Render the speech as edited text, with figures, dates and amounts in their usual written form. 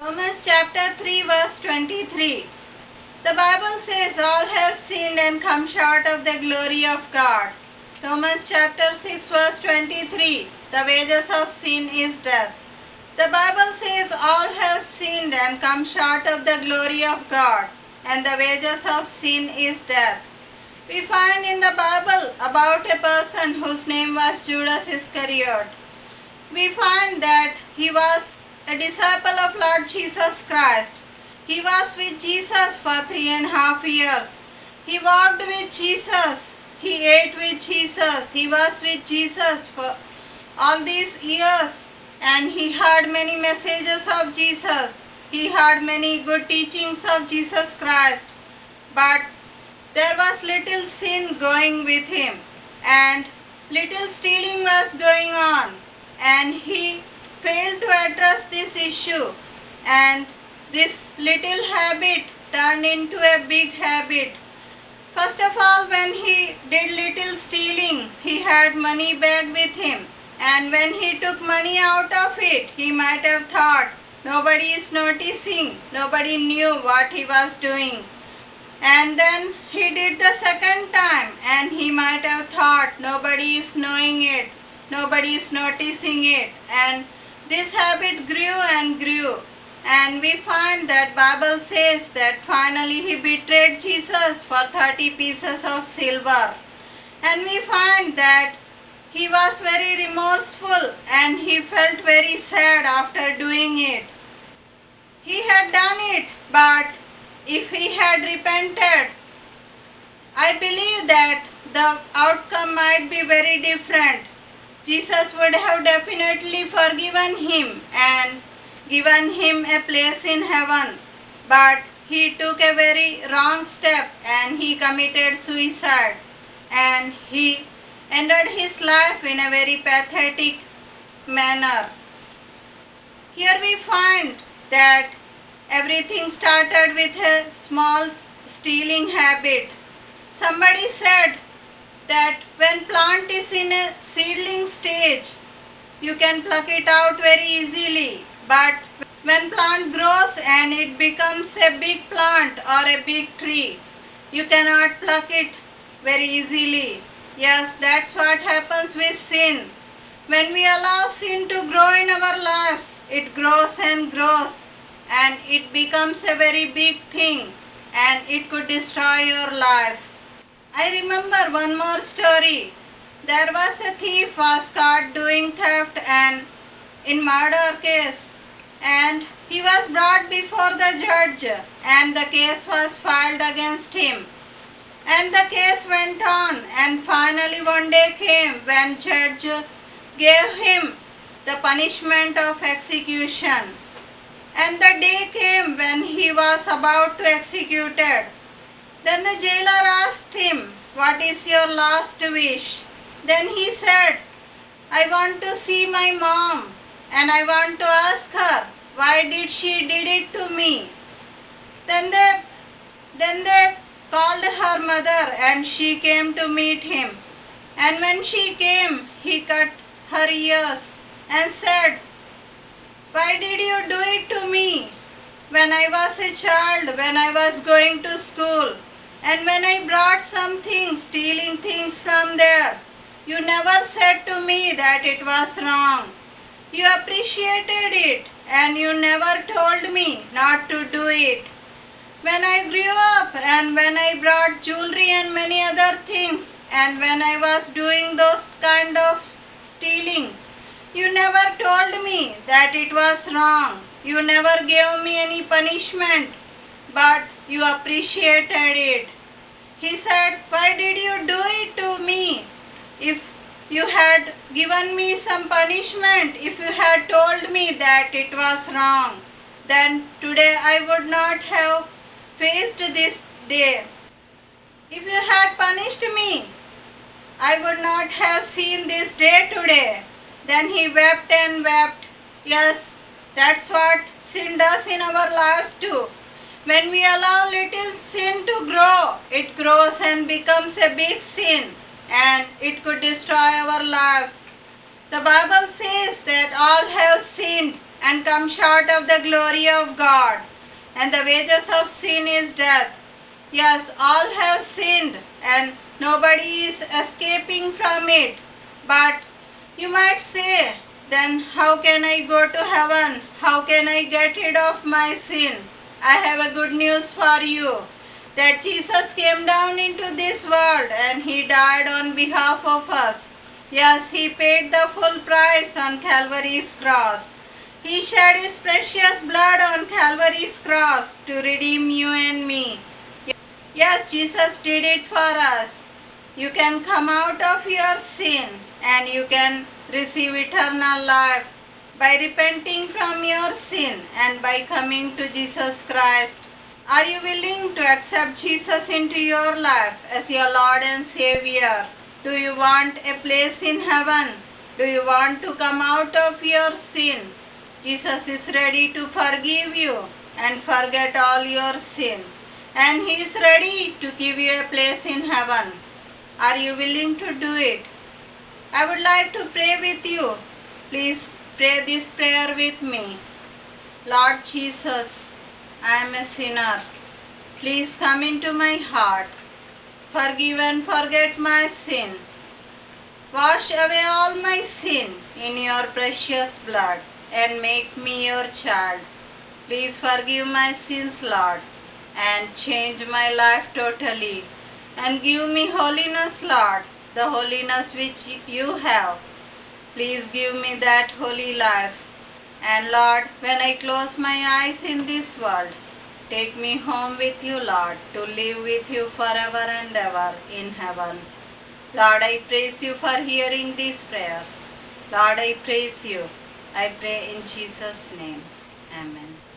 Romans chapter 3 verse 23. The Bible says all have sinned and come short of the glory of God. Romans chapter 6 verse 23. The wages of sin is death. The Bible says all have sinned and come short of the glory of God, and the wages of sin is death. We find in the Bible about a person whose name was Judas Iscariot. We find that he was a disciple of Lord Jesus Christ. He was with Jesus for 3.5 years. He walked with Jesus. He ate with Jesus. He was with Jesus for all these years, and he heard many messages of Jesus. He heard many good teachings of Jesus Christ. But there was little sin going with him, and little stealing was going on, and he failed to address this issue, and this little habit turned into a big habit. First of all, when he did little stealing, he had money bag with him, and when he took money out of it, he might have thought, nobody is noticing, nobody knew what he was doing. And then he did the second time, and he might have thought, nobody is knowing it, nobody is noticing it, and this habit grew and grew, and we find that Bible says that finally he betrayed Jesus for 30 pieces of silver. And we find that he was very remorseful and he felt very sad after doing it. He had done it, but if he had repented, I believe that the outcome might be very different. Jesus would have definitely forgiven him and given him a place in heaven. But he took a very wrong step and he committed suicide. And he ended his life in a very pathetic manner. Here we find that everything started with a small stealing habit. Somebody said that when plant is in a seedling stage, you can pluck it out very easily, but when plant grows and it becomes a big plant or a big tree, you cannot pluck it very easily. Yes, that's what happens with sin. When we allow sin to grow in our lives, it grows and grows, and it becomes a very big thing, and it could destroy your life. I remember one more story. There was a thief was caught doing theft and in murder case, and he was brought before the judge, and the case was filed against him. And the case went on, and finally one day came when judge gave him the punishment of execution. And the day came when he was about to execute it. Then the jailer asked him, "What is your last wish?" Then he said, "I want to see my mom, and I want to ask her, why did she did it to me?" Then they called her mother, and she came to meet him. And when she came, he cut her ears and said, "Why did you do it to me? When I was a child, when I was going to school, and when I brought some things, stealing things from there, you never said to me that it was wrong. You appreciated it, and you never told me not to do it. When I grew up, and when I brought jewelry and many other things, and when I was doing those kind of stealing, you never told me that it was wrong. You never gave me any punishment, but you appreciated it." He said, "Why did you do it to me? If you had given me some punishment, if you had told me that it was wrong, then today I would not have faced this day. If you had punished me, I would not have seen this day today." Then he wept and wept. Yes, that's what sin does in our lives too. When we allow little sin to grow, it grows and becomes a big sin, and it could destroy our lives. The Bible says that all have sinned and come short of the glory of God. And the wages of sin is death. Yes, all have sinned and nobody is escaping from it. But you might say, then how can I go to heaven? How can I get rid of my sin? I have a good news for you, that Jesus came down into this world and He died on behalf of us. Yes, He paid the full price on Calvary's cross. He shed His precious blood on Calvary's cross to redeem you and me. Yes, Jesus did it for us. You can come out of your sin and you can receive eternal life by repenting from your sin and by coming to Jesus Christ. Are you willing to accept Jesus into your life as your Lord and Savior? Do you want a place in heaven? Do you want to come out of your sin? Jesus is ready to forgive you and forget all your sin. And He is ready to give you a place in heaven. Are you willing to do it? I would like to pray with you. Please pray this prayer with me. Lord Jesus, I am a sinner. Please come into my heart. Forgive and forget my sin. Wash away all my sin in your precious blood and make me your child. Please forgive my sins, Lord, and change my life totally. And give me holiness, Lord, the holiness which you have. Please give me that holy life. And Lord, when I close my eyes in this world, take me home with you, Lord, to live with you forever and ever in heaven. Lord, I praise you for hearing this prayer. Lord, I praise you. I pray in Jesus' name. Amen.